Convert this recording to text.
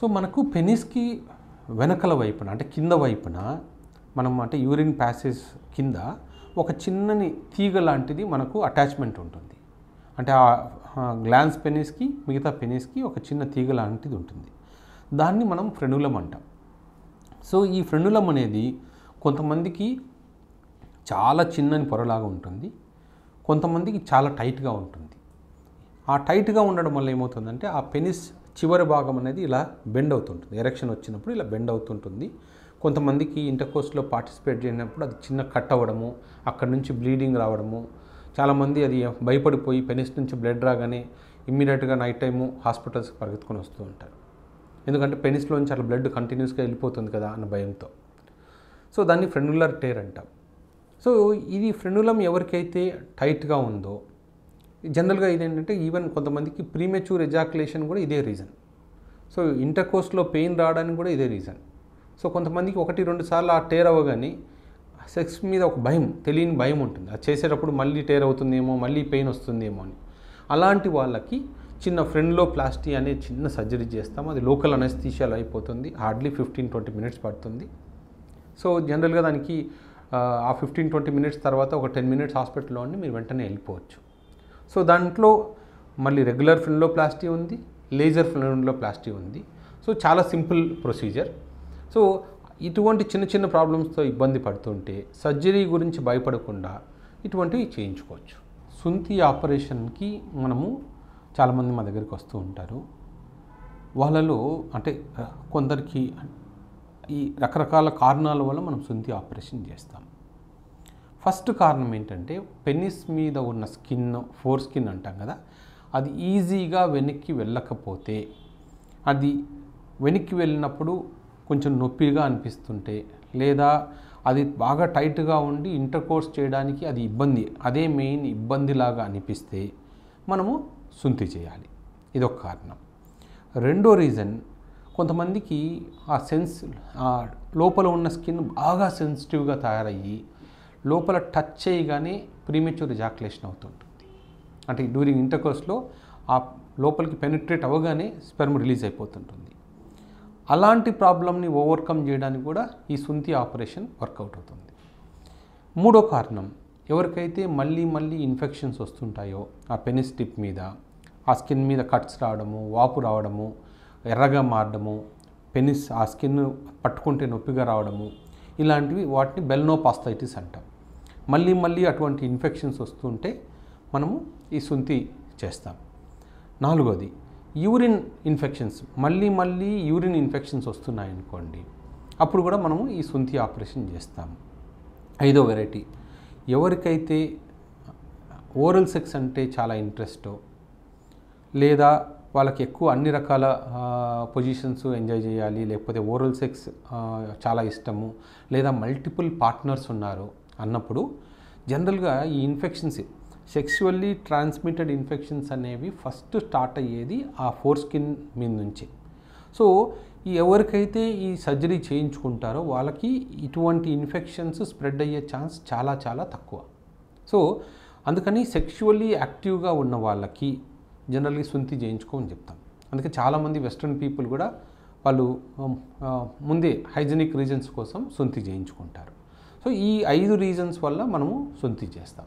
So మనకు పెనిస్కి వెనకల వైపున అంటే కింద వైపున మనం అంటే యూరిన్ ప్యాసేజ్ కింద ఒక చిన్నని తీగ లాంటిది మనకు అటాచ్మెంట్ ఉంటుంది. అంటే ఆ గ్లాన్స్ పెనిస్కి మిగతా పెనిస్కి ఒక చిన్న తీగ లాంటిది ఉంటుంది. దాన్ని మనం ఫ్రెనులం అంటాం. సో ఈ ఫ్రెనులం అనేది కొంతమందికి చాలా చిన్నని పొరలాగా ఉంటుంది, కొంతమందికి చాలా టైట్గా ఉంటుంది. ఆ టైట్గా ఉండడం వల్ల ఏమవుతుందంటే ఆ పెనిస్ చివరి భాగం అనేది ఇలా బెండ్ అవుతుంటుంది. ఎరెక్షన్ వచ్చినప్పుడు ఇలా బెండ్ అవుతుంటుంది. కొంతమందికి ఇంటర్కోర్స్లో పార్టిసిపేట్ చేయనప్పుడు అది చిన్న కట్ అవ్వడము, అక్కడ నుంచి బ్లీడింగ్ రావడము, చాలామంది అది భయపడిపోయి పెనిస్ నుంచి బ్లడ్ రాగానే ఇమ్మీడియట్గా నైట్ టైము హాస్పిటల్స్కి పరిగెత్తుకొని వస్తూ ఉంటారు. ఎందుకంటే పెనిస్లోంచి అలా బ్లడ్ కంటిన్యూస్గా వెళ్ళిపోతుంది కదా అన్న భయంతో. సో దాన్ని ఫ్రెనులర్ టేర్ అంటాం. సో ఇది ఫ్రెనులం ఎవరికైతే టైట్గా ఉందో, జనరల్గా ఇదేంటంటే ఈవెన్ కొంతమందికి ప్రీమెచ్యూర్ ఎజాకులేషన్ కూడా ఇదే రీజన్. సో ఇంటర్కోర్స్లో పెయిన్ రావడానికి కూడా ఇదే రీజన్. సో కొంతమందికి 1-2 సార్లు ఆ టేర్ అవ్వగానే సెక్స్ మీద ఒక భయం, తెలియని భయం ఉంటుంది. అది చేసేటప్పుడు మళ్ళీ టేర్ అవుతుందేమో, మళ్ళీ పెయిన్ వస్తుందేమో అని. అలాంటి వాళ్ళకి చిన్న ఫ్రెనులోప్లాస్టీ అనే చిన్న సర్జరీ చేస్తాం. అది లోకల్ అనస్థీషియాలో అయిపోతుంది. హార్డ్లీ 15-20 మినిట్స్ పడుతుంది. సో జనరల్గా దానికి ఆ 15-20 మినిట్స్ తర్వాత ఒక 10 మినిట్స్ హాస్పిటల్లో ఉండి మీరు వెంటనే వెళ్ళిపోవచ్చు. సో దాంట్లో మళ్ళీ రెగ్యులర్ ఫ్రెనులోప్లాస్టీ ఉంది, లేజర్ ఫ్రెనులోప్లాస్టీ ఉంది. సో చాలా సింపుల్ ప్రొసీజర్. సో ఇటువంటి చిన్న చిన్న ప్రాబ్లమ్స్తో ఇబ్బంది పడుతుంటే సర్జరీ గురించి భయపడకుండా ఇటువంటివి చేయించుకోవచ్చు. సుంతి ఆపరేషన్కి మనము చాలామంది మా దగ్గరికి వస్తూ ఉంటారు. వాళ్ళలో అంటే కొందరికి ఈ రకరకాల కారణాల వల్ల మనం సుంతి ఆపరేషన్ చేస్తాం. ఫస్ట్ కారణం ఏంటంటే పెనిస్ మీద ఉన్న స్కిన్, ఫోర్ స్కిన్ అంటాం కదా, అది ఈజీగా వెనక్కి వెళ్ళకపోతే, అది వెనక్కి వెళ్ళినప్పుడు కొంచెం నొప్పిగా అనిపిస్తుంటే, లేదా అది బాగా టైట్గా ఉండి ఇంటర్కోర్స్ చేయడానికి అది ఇబ్బంది, అదే మెయిన్ ఇబ్బందిలాగా అనిపిస్తే మనము సుంతి చేయాలి. ఇదొక కారణం. రెండో రీజన్, కొంతమందికి ఆ లోపల ఉన్న స్కిన్ బాగా సెన్సిటివ్గా తయారయ్యి లోపల టచ్ చేయగానే ప్రీమెచ్యూర్ ఎజాకులేషన్ అవుతుంటుంది. అంటే డ్యూరింగ్ ఇంటర్కోర్స్లో ఆ లోపలికి పెనిట్రేట్ అవ్వగానే స్పెర్మ్ రిలీజ్ అయిపోతుంటుంది. అలాంటి ప్రాబ్లమ్ని ఓవర్కమ్ చేయడానికి కూడా ఈ సుంతి ఆపరేషన్ వర్కౌట్ అవుతుంది. మూడో కారణం, ఎవరికైతే మళ్ళీ ఇన్ఫెక్షన్స్ వస్తుంటాయో ఆ పెనిస్ టిప్ మీద, ఆ స్కిన్ మీద కట్స్ రావడము, వాపు రావడము, ఎర్రగా మారడము, పెనిస్ ఆ స్కిన్ పట్టుకుంటే నొప్పిగా రావడము, ఇలాంటివి వాటిని బెల్నోపాస్థైటిస్ అంటాం. మళ్ళీ అటువంటి ఇన్ఫెక్షన్స్ వస్తుంటే మనము ఈ సుంతి చేస్తాం. నాలుగోది, యూరిన్ ఇన్ఫెక్షన్స్, మళ్ళీ యూరిన్ ఇన్ఫెక్షన్స్ వస్తున్నాయనుకోండి, అప్పుడు కూడా మనము ఈ సుంతి ఆపరేషన్ చేస్తాము. ఐదో వెరైటీ, ఎవరికైతే ఓరల్ సెక్స్ అంటే చాలా ఇంట్రెస్టో, లేదా వాళ్ళకి ఎక్కువ అన్ని రకాల పొజిషన్స్ ఎంజాయ్ చేయాలి, లేకపోతే ఓరల్ సెక్స్ చాలా ఇష్టము, లేదా మల్టిపుల్ పార్ట్నర్స్ ఉన్నారు అన్నప్పుడు జనరల్గా ఈ ఇన్ఫెక్షన్స్, సెక్చువల్లీ ట్రాన్స్మిటెడ్ ఇన్ఫెక్షన్స్ అనేవి ఫస్ట్ స్టార్ట్ అయ్యేది ఆ ఫోర్ స్కిన్ మీద నుంచి. సో ఎవరికైతే ఈ సర్జరీ చేయించుకుంటారో వాళ్ళకి ఇటువంటి ఇన్ఫెక్షన్స్ స్ప్రెడ్ అయ్యే ఛాన్స్ చాలా తక్కువ. సో అందుకని సెక్షువల్లీ యాక్టివ్గా ఉన్న వాళ్ళకి జనరల్గా సుంతి చేయించుకోమని చెప్తాం. అందుకే చాలామంది వెస్ట్రన్ పీపుల్ కూడా వాళ్ళు ముందే హైజెనిక్ రీజన్స్ కోసం సుంతి చేయించుకుంటారు. సో ఈ 5 రీజన్స్ వల్ల మనము సుంతి చేస్తాం.